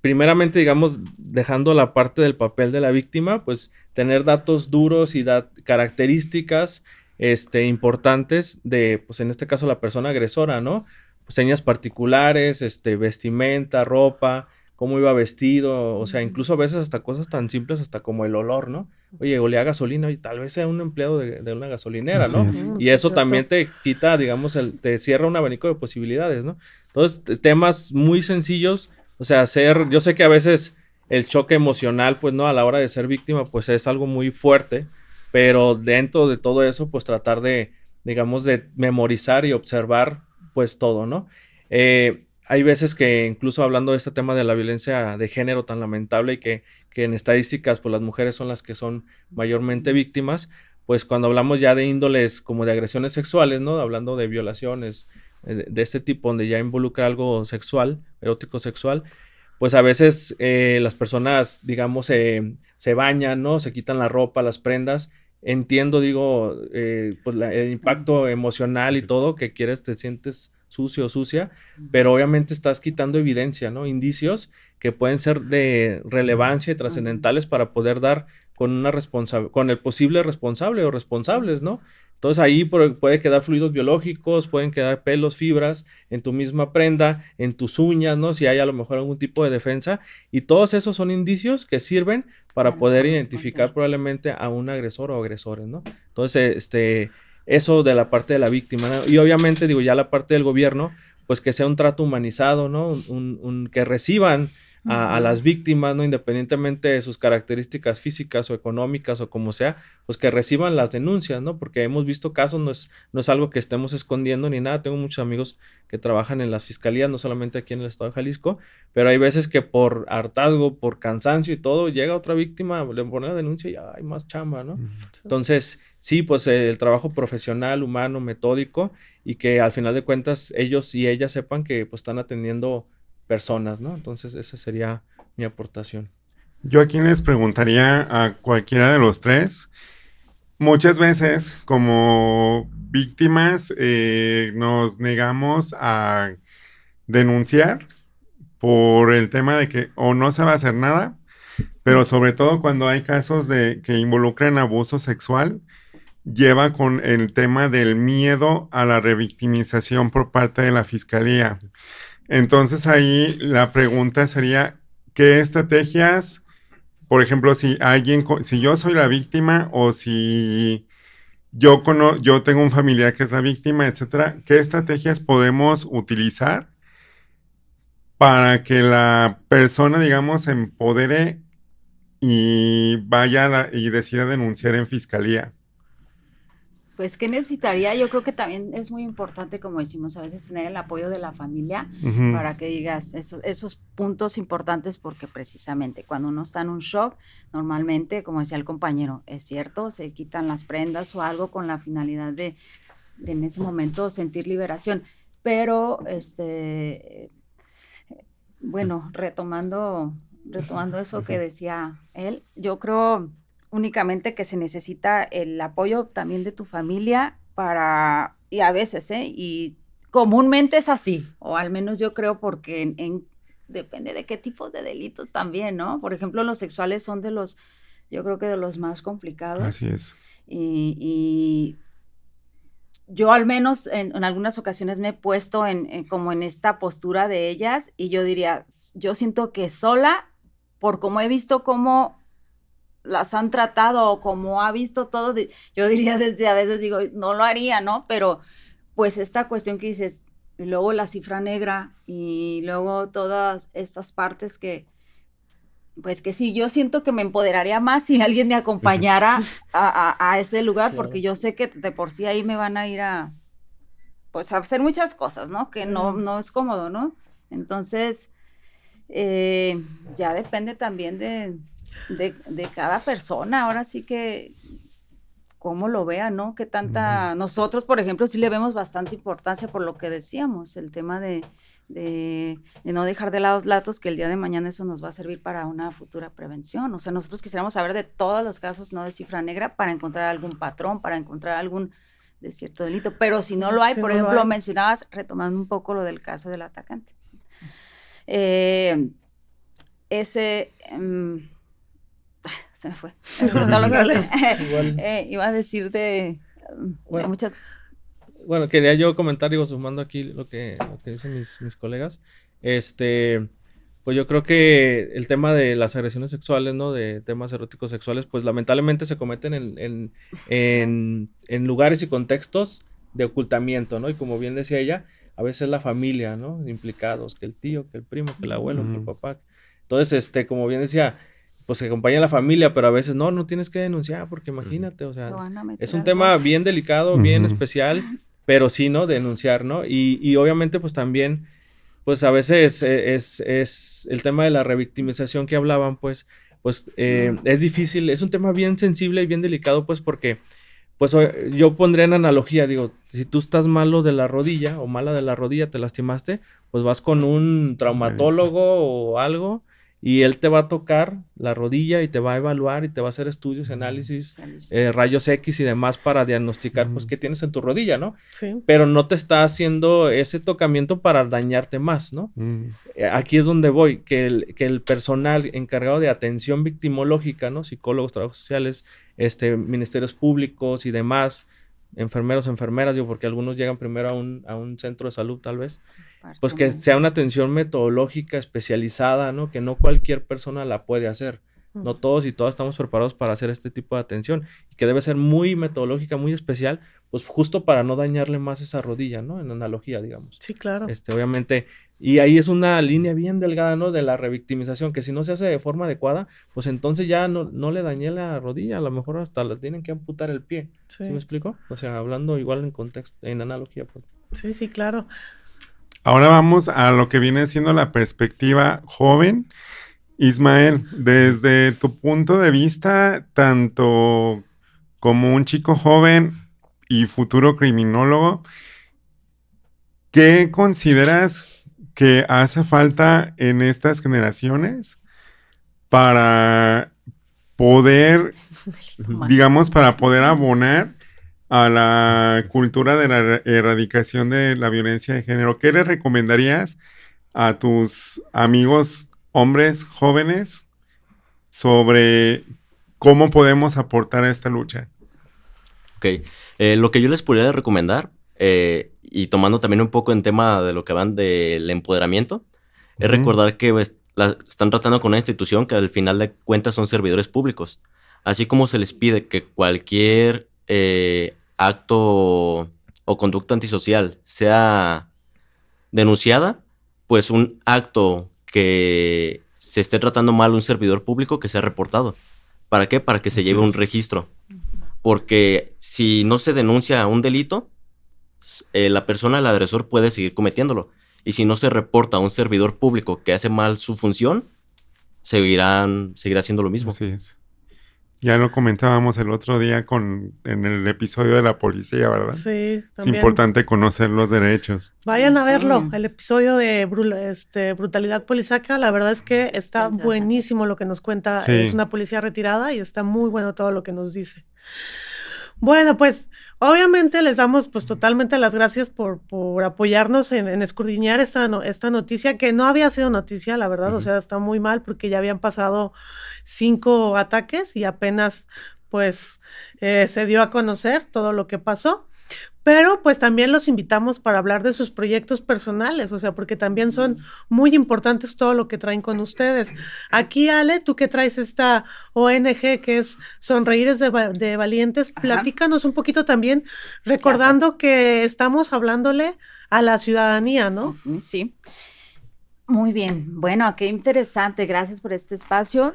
primeramente, digamos, dejando la parte del papel de la víctima, pues tener datos duros y características importantes de, pues en este caso la persona agresora, ¿no? Pues, señas particulares, vestimenta, ropa, cómo iba vestido, o sea, incluso a veces hasta cosas tan simples hasta como el olor, ¿no? Oye, olía a gasolina y tal vez sea un empleado de una gasolinera, ¿no? Y eso también te quita, digamos, te cierra un abanico de posibilidades, ¿no? Entonces, temas muy sencillos, o sea, yo sé que a veces el choque emocional, pues, ¿no? A la hora de ser víctima, pues, es algo muy fuerte, pero dentro de todo eso, pues, tratar de, digamos, de memorizar y observar, pues, todo, ¿no? hay veces que incluso hablando de este tema de la violencia de género tan lamentable y que en estadísticas pues las mujeres son las que son mayormente víctimas, pues cuando hablamos ya de índoles como de agresiones sexuales, ¿no? Hablando de violaciones de este tipo donde ya involucra algo sexual, erótico sexual, pues a veces las personas, digamos, se bañan, ¿no? Se quitan la ropa, las prendas. Entiendo, digo, pues el impacto emocional y todo, que quieres, te sientes sucio o sucia, pero obviamente estás quitando evidencia, ¿no? Indicios que pueden ser de relevancia y trascendentales para poder dar con una con el posible responsable o responsables, ¿no? Entonces ahí puede quedar fluidos biológicos, pueden quedar pelos, fibras en tu misma prenda, en tus uñas, ¿no? Si hay a lo mejor algún tipo de defensa. Y todos esos son indicios que sirven para poder identificar probablemente a un agresor o agresores, ¿no? Entonces, eso de la parte de la víctima, ¿no? Y obviamente, digo, ya la parte del gobierno, pues que sea un trato humanizado, ¿no? Que reciban a las víctimas, ¿no? Independientemente de sus características físicas o económicas o como sea, pues que reciban las denuncias, ¿no? Porque hemos visto casos, no es algo que estemos escondiendo ni nada. Tengo muchos amigos que trabajan en las fiscalías, no solamente aquí en el estado de Jalisco, pero hay veces que por hartazgo, por cansancio y todo, llega otra víctima, le pone la denuncia y hay más chamba, ¿no? Entonces, sí, pues el trabajo profesional, humano, metódico, y que al final de cuentas ellos y ellas sepan que pues están atendiendo personas, ¿no? Entonces esa sería mi aportación. Yo aquí les preguntaría a cualquiera de los tres, muchas veces como víctimas nos negamos a denunciar por el tema de que o no se va a hacer nada, pero sobre todo cuando hay casos de que involucran abuso sexual, lleva con el tema del miedo a la revictimización por parte de la fiscalía. Entonces ahí la pregunta sería, ¿qué estrategias, por ejemplo, si yo soy la víctima o si yo tengo un familiar que es la víctima, etcétera, qué estrategias podemos utilizar para que la persona, digamos, se empodere y y decida denunciar en fiscalía? Pues, ¿qué necesitaría? Yo creo que también es muy importante, como decimos, a veces tener el apoyo de la familia para que digas esos puntos importantes, porque precisamente cuando uno está en un shock, normalmente, como decía el compañero, es cierto, se quitan las prendas o algo con la finalidad de en ese momento sentir liberación. Pero, bueno, retomando eso que decía él, yo creo únicamente que se necesita el apoyo también de tu familia y a veces, y comúnmente es así, o al menos yo creo, porque depende de qué tipos de delitos también, ¿no? Por ejemplo, los sexuales son yo creo que de los más complicados. Así es. Y yo al menos en algunas ocasiones me he puesto como en esta postura de ellas, y yo diría, yo siento que sola, por como he visto cómo las han tratado o como ha visto todo, yo diría desde a veces digo, no lo haría, ¿no? Pero pues esta cuestión que dices, y luego la cifra negra y luego todas estas partes pues que sí, yo siento que me empoderaría más si alguien me acompañara a ese lugar, claro, porque yo sé que de por sí ahí me van a ir pues a hacer muchas cosas, ¿no? Que sí, no es cómodo, ¿no? Entonces, ya depende también de cada persona, ahora sí que cómo lo vea, ¿no? Que tanta, nosotros, por ejemplo, sí le vemos bastante importancia por lo que decíamos, el tema de no dejar de lado los datos, que el día de mañana eso nos va a servir para una futura prevención. O sea, nosotros quisiéramos saber de todos los casos, no de cifra negra, para encontrar algún patrón, para encontrar algún de cierto delito, pero si no lo hay, por ejemplo, mencionabas, retomando un poco lo del caso del atacante, se me fue. Iba a decir de muchas. Bueno, quería yo comentar, digo, sumando aquí lo que dicen mis colegas. Pues yo creo que el tema de las agresiones sexuales, ¿no? De temas eróticos sexuales, pues lamentablemente se cometen en lugares y contextos de ocultamiento, ¿no? Y como bien decía ella, a veces la familia, ¿no? Implicados, que el tío, que el primo, que el abuelo, que el papá. Entonces, como bien decía, pues se acompaña a la familia, pero a veces no tienes que denunciar, porque imagínate, o sea, es un tema bien delicado, bien especial, pero sí, ¿no? Denunciar, ¿no? Y obviamente, pues también, pues a veces es el tema de la revictimización que hablaban, pues es difícil, es un tema bien sensible y bien delicado, pues porque pues yo pondría en analogía, digo, si tú estás malo de la rodilla o mala de la rodilla, te lastimaste, pues vas con un traumatólogo o algo y él te va a tocar la rodilla y te va a evaluar y te va a hacer estudios, análisis, rayos X y demás para diagnosticar, pues, qué tienes en tu rodilla, ¿no? Sí. Pero no te está haciendo ese tocamiento para dañarte más, ¿no? Aquí es donde voy, que el personal encargado de atención victimológica, ¿no? Psicólogos, trabajos sociales, ministerios públicos y demás, enfermeros, enfermeras, digo, porque algunos llegan primero a un centro de salud, tal vez, pues que sea una atención metodológica especializada, ¿no? Que no cualquier persona la puede hacer. No todos y todas estamos preparados para hacer este tipo de atención y que debe ser muy metodológica, muy especial, pues justo para no dañarle más esa rodilla, ¿no? En analogía, digamos. Sí, claro. Obviamente, y ahí es una línea bien delgada, ¿no? De la revictimización, que si no se hace de forma adecuada, pues entonces ya no le dañé la rodilla, a lo mejor hasta le tienen que amputar el pie. Sí. ¿Sí me explico? O sea, hablando igual en contexto, en analogía, pues. Sí, sí, claro. Ahora vamos a lo que viene siendo la perspectiva joven. Ismael, desde tu punto de vista, tanto como un chico joven y futuro criminólogo, ¿qué consideras que hace falta en estas generaciones para poder, digamos, para poder abonar a la cultura de la erradicación de la violencia de género? ¿Qué le recomendarías a tus amigos hombres jóvenes sobre cómo podemos aportar a esta lucha? Ok, lo que yo les podría recomendar, y tomando también un poco en tema de lo que van del empoderamiento, es recordar que están tratando con una institución que al final de cuentas son servidores públicos. Así como se les pide que cualquier acto o conducta antisocial sea denunciada, pues un acto que se esté tratando mal un servidor público que sea reportado. ¿Para qué? Para que se lleve un registro. Porque si no se denuncia un delito, la persona, el agresor, puede seguir cometiéndolo. Y si no se reporta a un servidor público que hace mal su función, seguirá haciendo lo mismo. Así es. Ya lo comentábamos el otro día en el episodio de la policía, ¿verdad? Sí, también. Es importante conocer los derechos. Vayan a verlo, el episodio de Brutalidad Policíaca. La verdad es que está buenísimo lo que nos cuenta. Sí. Es una policía retirada y está muy bueno todo lo que nos dice. Bueno, pues obviamente les damos pues totalmente las gracias por apoyarnos en escudriñar esta noticia, que no había sido noticia, la verdad. O sea, está muy mal porque ya habían pasado 5 ataques y apenas pues se dio a conocer todo lo que pasó. Pero pues también los invitamos para hablar de sus proyectos personales, o sea, porque también son muy importantes todo lo que traen con ustedes. Aquí, Ale, tú que traes esta ONG que es Sonreíres de Valientes, platícanos un poquito también, recordando que estamos hablándole a la ciudadanía, ¿no? Sí. Muy bien. Bueno, qué interesante. Gracias por este espacio.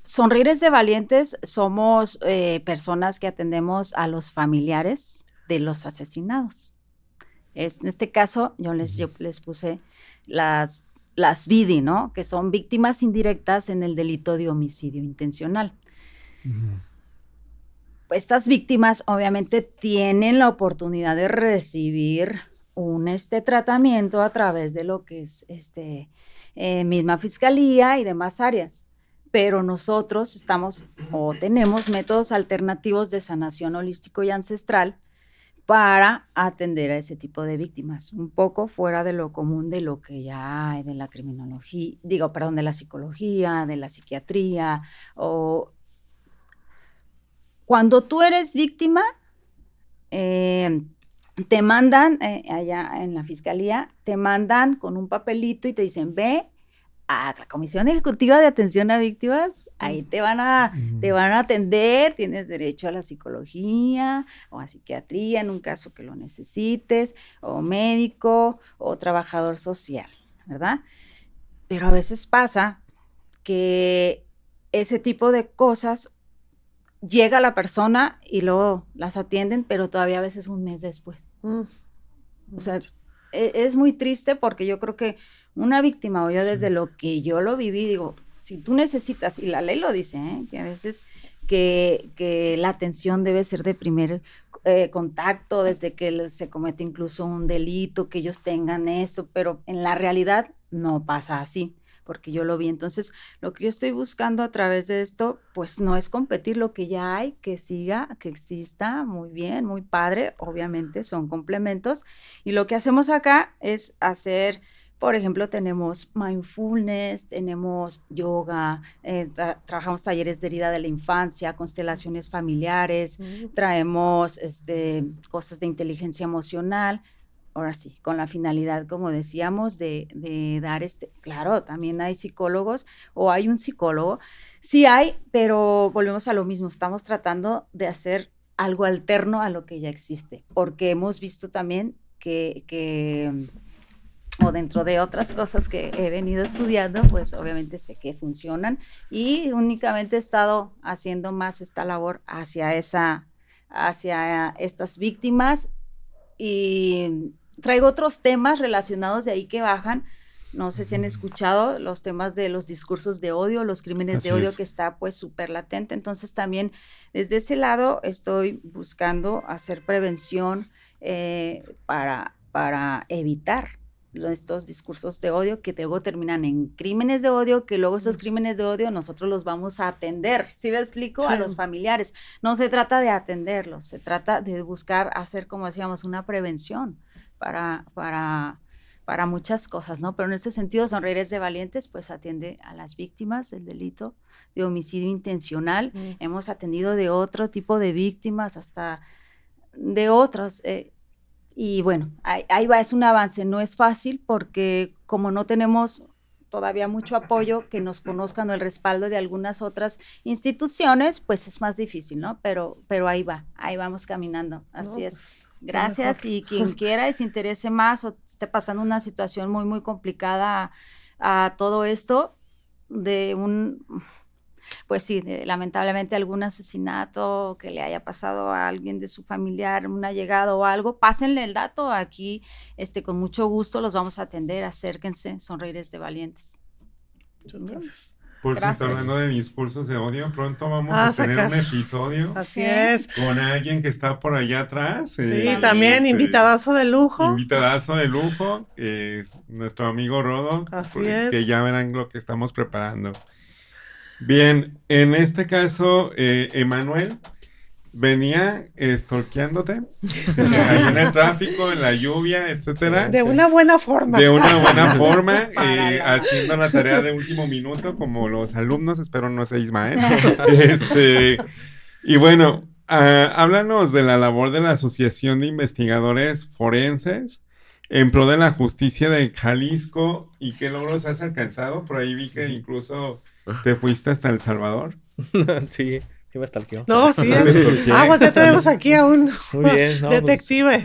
Sonreíres de Valientes somos personas que atendemos a los familiares de los asesinados. En este caso, yo les puse las VIDI, ¿no? Que son víctimas indirectas en el delito de homicidio intencional. Estas víctimas obviamente tienen la oportunidad de recibir un tratamiento a través de lo que es misma fiscalía y demás áreas. Pero nosotros tenemos métodos alternativos de sanación holístico y ancestral para atender a ese tipo de víctimas, un poco fuera de lo común de lo que ya hay de la criminología, de la psicología, de la psiquiatría. Cuando tú eres víctima, te mandan, allá en la fiscalía, te mandan con un papelito y te dicen, ve a la Comisión Ejecutiva de Atención a Víctimas, ahí te van a atender, tienes derecho a la psicología o a psiquiatría en un caso que lo necesites, o médico o trabajador social, ¿verdad? Pero a veces pasa que ese tipo de cosas llega a la persona y luego las atienden, pero todavía a veces un mes después. O sea, es muy triste porque yo creo que una víctima, o yo Sí. desde lo que yo lo viví, digo, si tú necesitas, y la ley lo dice, que a veces que la atención debe ser de primer contacto, desde que se comete incluso un delito, que ellos tengan eso, pero en la realidad no pasa así, porque yo lo vi. Entonces, lo que yo estoy buscando a través de esto, pues no es competir lo que ya hay, que siga, que exista, muy bien, muy padre, obviamente son complementos, y lo que hacemos acá es hacer, por ejemplo, tenemos mindfulness, tenemos yoga, trabajamos talleres de herida de la infancia, constelaciones familiares, traemos cosas de inteligencia emocional, ahora sí, con la finalidad, como decíamos, de dar claro, también hay psicólogos o hay un psicólogo, sí hay, pero volvemos a lo mismo, estamos tratando de hacer algo alterno a lo que ya existe, porque hemos visto también o dentro de otras cosas que he venido estudiando, pues obviamente sé que funcionan y únicamente he estado haciendo más esta labor hacia estas víctimas, y traigo otros temas relacionados de ahí que bajan. No sé si han escuchado los temas de los discursos de odio, los crímenes Así de odio, es. que está pues súper latente. Entonces también desde ese lado estoy buscando hacer prevención para evitar estos discursos de odio que luego terminan en crímenes de odio, que luego esos crímenes de odio nosotros los vamos a atender, ¿sí me explico? Sí. A los familiares. No se trata de atenderlos, se trata de buscar hacer, como decíamos, una prevención para muchas cosas, ¿no? Pero en este sentido, Sonreíres de Valientes, pues atiende a las víctimas del delito de homicidio intencional. Hemos atendido de otro tipo de víctimas, hasta de otros, y bueno, ahí va, es un avance, no es fácil porque como no tenemos todavía mucho apoyo, que nos conozcan, o el respaldo de algunas otras instituciones, pues es más difícil, ¿no? Pero ahí vamos caminando, así No, es. pues, Gracias, mejor. y quien quiera y se interese más o esté pasando una situación muy, muy complicada a todo esto, pues sí, lamentablemente algún asesinato que le haya pasado a alguien de su familiar, un allegado o algo, pásenle el dato aquí, con mucho gusto los vamos a atender, acérquense, Sonreíres de Valientes. Muchas gracias. Por cierto, Gracias. hablando de discursos de odio, pronto vamos Ah, a tener sacar. un episodio Así Sí. es. con alguien que está por allá atrás. Sí, también invitadazo de lujo. Invitadazo de lujo, es nuestro amigo Rodo, Así es. que ya verán lo que estamos preparando. Bien, en este caso, Emanuel venía stalkeándote ahí en el tráfico, en la lluvia, etcétera. De una buena forma. De una buena forma, Para haciendo la tarea de último minuto, como los alumnos, espero no sea Ismael. Y bueno, háblanos de la labor de la Asociación de Investigadores Forenses en pro de la justicia de Jalisco y qué logros has alcanzado. Por ahí vi que incluso te fuiste hasta El Salvador. Sí, sí me stalkeó. No, sí. Te stalkeé. Pues ya tenemos aquí a un Muy bien, no, detective.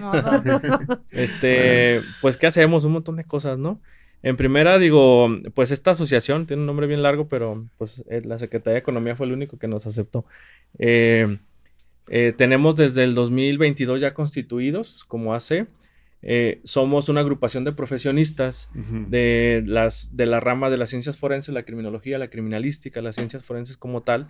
pues ¿qué hacemos? Un montón de cosas, ¿no? En primera, digo, pues esta asociación tiene un nombre bien largo, pero pues la Secretaría de Economía fue el único que nos aceptó. Tenemos desde el 2022 ya constituidos como AC. Somos una agrupación de profesionistas de la rama de las ciencias forenses, la criminología, la criminalística, las ciencias forenses como tal.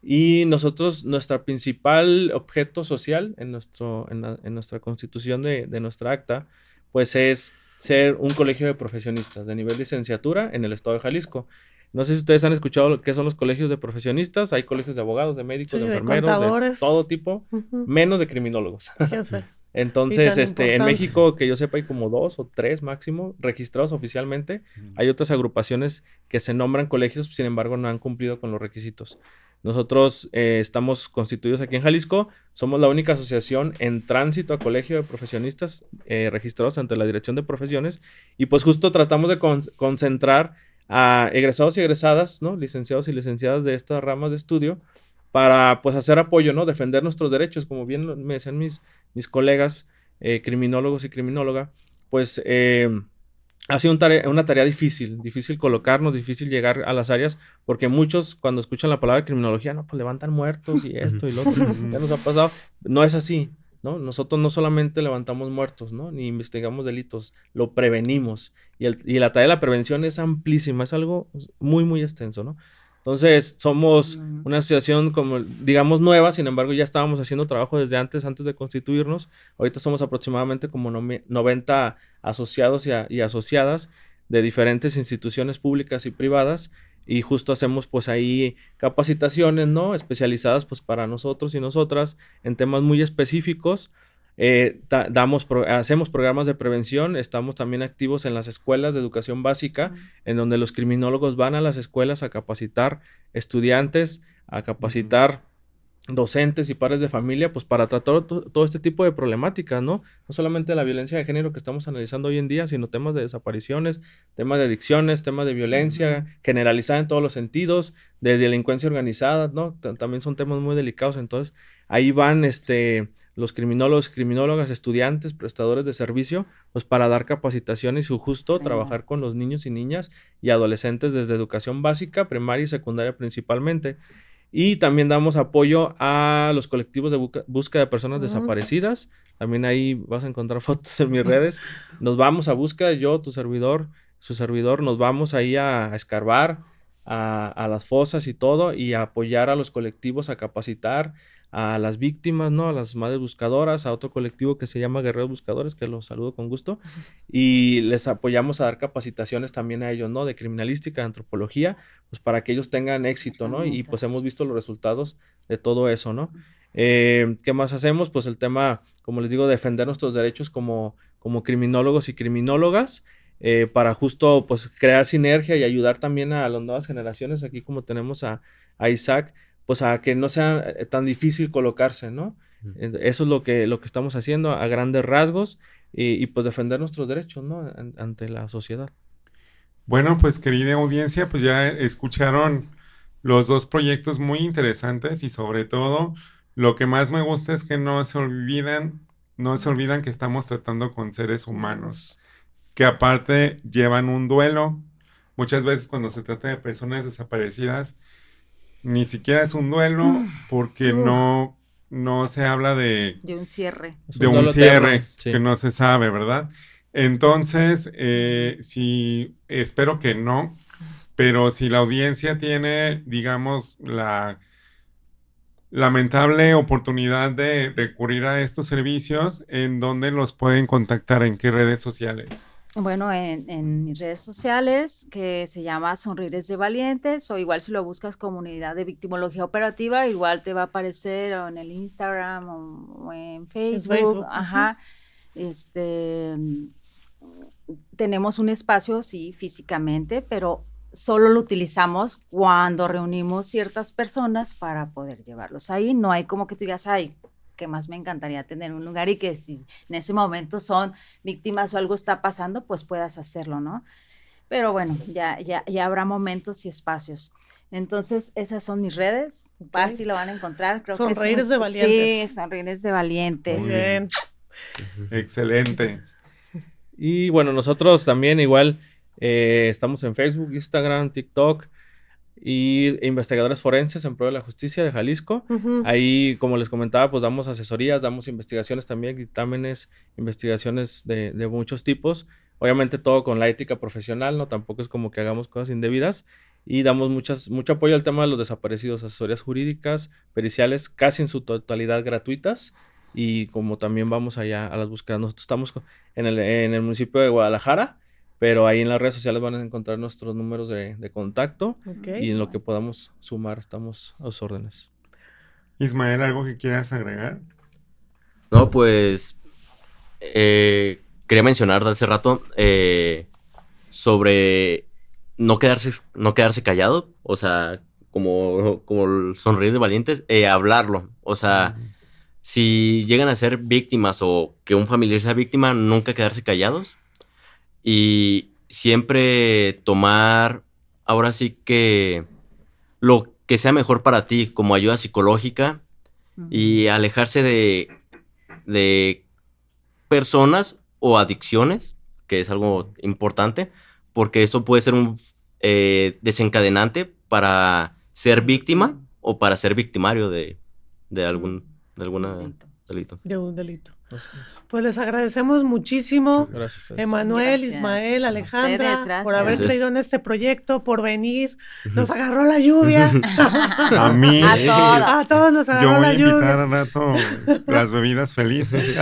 Y nosotros, nuestro principal objeto social en nuestra constitución de nuestra acta, pues es ser un colegio de profesionistas de nivel licenciatura en el estado de Jalisco. No sé si ustedes han escuchado qué son los colegios de profesionistas. Hay colegios de abogados, de médicos, Sí, de de enfermeros, de contadores. todo tipo, menos de criminólogos. Fíjense. Entonces, Y tan en importante. México, que yo sepa, hay como 2 o 3 máximo registrados oficialmente. Hay otras agrupaciones que se nombran colegios, sin embargo, no han cumplido con los requisitos. Nosotros estamos constituidos aquí en Jalisco. Somos la única asociación en tránsito a colegio de profesionistas registrados ante la Dirección de Profesiones. Y pues justo tratamos de concentrar a egresados y egresadas, ¿no? Licenciados y licenciadas de estas ramas de estudio para pues hacer apoyo, ¿no? Defender nuestros derechos, como bien me decían mis colegas criminólogos y criminóloga, pues ha sido una tarea difícil colocarnos, difícil llegar a las áreas, porque muchos cuando escuchan la palabra criminología, no, pues levantan muertos y esto y lo otro, ya nos ha pasado. No es así, ¿no? Nosotros no solamente levantamos muertos, ¿no? Ni investigamos delitos, lo prevenimos. Y la tarea de la prevención es amplísima, es algo muy, muy extenso, ¿no? Entonces, somos una asociación como, digamos, nueva, sin embargo, ya estábamos haciendo trabajo desde antes de constituirnos. Ahorita somos aproximadamente como 90 asociados y asociadas de diferentes instituciones públicas y privadas, y justo hacemos pues ahí capacitaciones, ¿no? Especializadas pues para nosotros y nosotras en temas muy específicos. Hacemos programas de prevención, estamos también activos en las escuelas de educación básica, en donde los criminólogos van a las escuelas a capacitar estudiantes, a capacitar docentes y padres de familia, pues para tratar todo este tipo de problemáticas, ¿no? No solamente la violencia de género que estamos analizando hoy en día, sino temas de desapariciones, temas de adicciones, temas de violencia generalizada en todos los sentidos, de delincuencia organizada, ¿no? También son temas muy delicados. Entonces, ahí van los criminólogos, criminólogas, estudiantes, prestadores de servicio, pues para dar capacitación y su justo trabajar con los niños y niñas y adolescentes desde educación básica, primaria y secundaria principalmente. Y también damos apoyo a los colectivos de búsqueda de personas desaparecidas. También ahí vas a encontrar fotos en mis redes. Nos vamos a búsqueda, yo, tu servidor, su servidor, nos vamos ahí a escarbar a las fosas y todo, y a apoyar a los colectivos, a capacitar a las víctimas, ¿no? A las madres buscadoras, a otro colectivo que se llama Guerreros Buscadores, que los saludo con gusto, y les apoyamos a dar capacitaciones también a ellos, ¿no? De criminalística, de antropología, pues para que ellos tengan éxito, ¿no? Y pues hemos visto los resultados de todo eso, ¿no? ¿Qué más hacemos? Pues el tema, como les digo, defender nuestros derechos como criminólogos y criminólogas, para justo pues crear sinergia y ayudar también a las nuevas generaciones, aquí como tenemos a Isaac, pues a que no sea tan difícil colocarse, ¿no? Eso es lo que estamos haciendo a grandes rasgos, y pues defender nuestros derechos, ¿no? Ante la sociedad. Bueno, pues querida audiencia, pues ya escucharon los dos proyectos muy interesantes, y sobre todo lo que más me gusta es que no se olvidan que estamos tratando con seres humanos, que aparte llevan un duelo. Muchas veces cuando se trata de personas desaparecidas, ni siquiera es un duelo, porque no se habla de un cierre. un cierre sí. que no se sabe, ¿verdad? Entonces, sí, espero que no, pero si la audiencia tiene, digamos, la lamentable oportunidad de recurrir a estos servicios, ¿en dónde los pueden contactar? ¿En qué redes sociales? Bueno, en mis redes sociales, que se llama Sonrires de Valientes, o igual si lo buscas Comunidad de Victimología Operativa, igual te va a aparecer o en el Instagram o en Facebook. Ajá. Tenemos un espacio, sí, físicamente, pero solo lo utilizamos cuando reunimos ciertas personas para poder llevarlos ahí. No hay como que tú digas, ay, que más me encantaría tener un lugar, y que si en ese momento son víctimas o algo está pasando, pues puedas hacerlo, ¿no? Pero bueno, ya habrá momentos y espacios. Entonces, esas son mis redes. Fácil lo van a encontrar. Creo Sonreíres de Valientes. Sí, Sonreíres de Valientes. Muy bien. Excelente. Y bueno, nosotros también igual estamos en Facebook, Instagram, TikTok, y investigadores forenses en pro de la justicia de Jalisco. Ahí, como les comentaba, pues damos asesorías, damos investigaciones también, dictámenes, investigaciones de muchos tipos. Obviamente todo con la ética profesional, ¿no? Tampoco es como que hagamos cosas indebidas. Y damos mucho apoyo al tema de los desaparecidos, asesorías jurídicas, periciales, casi en su totalidad gratuitas. Y como también vamos allá a las búsquedas. Nosotros estamos en el municipio de Guadalajara, pero ahí en las redes sociales van a encontrar nuestros números de contacto, y en lo que podamos sumar estamos a sus órdenes. Ismael, ¿algo que quieras agregar? No, pues quería mencionar de hace rato sobre no quedarse callado, o sea, como el Sonreír de Valientes, hablarlo, o sea, si llegan a ser víctimas o que un familiar sea víctima, nunca quedarse callados. Y siempre tomar, ahora sí que lo que sea mejor para ti como ayuda psicológica, y alejarse de personas o adicciones, que es algo importante, porque eso puede ser un desencadenante para ser víctima o para ser victimario de alguna delito. de un delito. Pues, Pues les agradecemos muchísimo, muchas gracias. Emanuel, Gracias. Ismael, A Alejandra, ustedes, por haber gracias. creído en este proyecto, por venir. Nos agarró la lluvia. A mí, A todos. A todos nos yo agarró voy la a invitar lluvia. al rato las bebidas felices.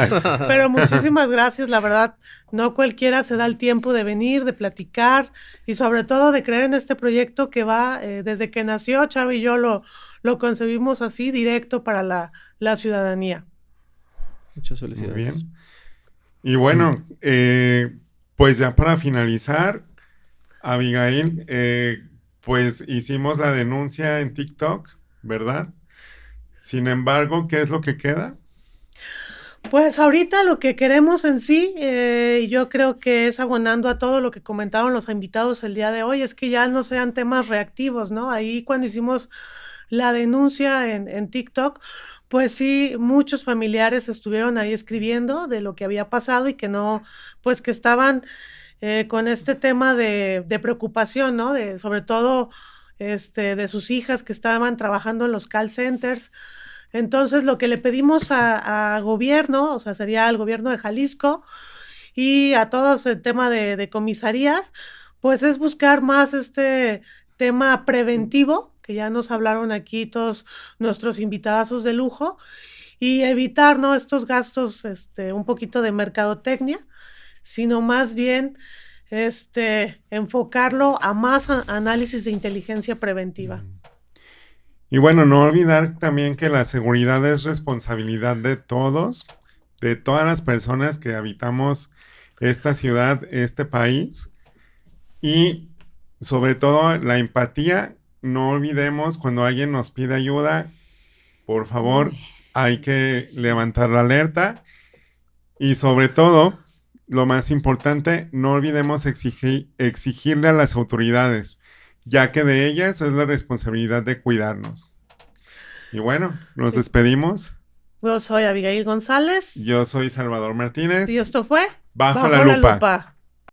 Pero muchísimas gracias, la verdad. No cualquiera se da el tiempo de venir, de platicar y sobre todo de creer en este proyecto que va desde que nació. Chava y yo lo concebimos así, directo para la ciudadanía. Muchas Muy felicidades. bien. Y bueno, pues ya para finalizar, Abigail, pues hicimos la denuncia en TikTok, ¿verdad? Sin embargo, ¿qué es lo que queda? Pues ahorita lo que queremos en sí, yo creo que es abonando a todo lo que comentaron los invitados el día de hoy, es que ya no sean temas reactivos, ¿no? Ahí cuando hicimos la denuncia en TikTok, pues sí, muchos familiares estuvieron ahí escribiendo de lo que había pasado y que no, pues que estaban con este tema de preocupación, ¿no? De, sobre todo de sus hijas que estaban trabajando en los call centers. Entonces, lo que le pedimos a gobierno, o sea, sería al gobierno de Jalisco y a todos el tema de comisarías, pues es buscar más este tema preventivo, que ya nos hablaron aquí todos nuestros invitadazos de lujo, y evitar, ¿no? Estos gastos, un poquito de mercadotecnia, sino más bien, enfocarlo a más análisis de inteligencia preventiva. Y bueno, no olvidar también que la seguridad es responsabilidad de todos, de todas las personas que habitamos esta ciudad, este país. Y sobre todo la empatía, no olvidemos cuando alguien nos pide ayuda, por favor, Uy, hay que sí. levantar la alerta. Y sobre todo, lo más importante, no olvidemos exigirle a las autoridades, ya que de ellas es la responsabilidad de cuidarnos. Y bueno, nos despedimos. Yo soy Abigail González Yo soy Salvador Martínez. y esto fue Bajo la lupa.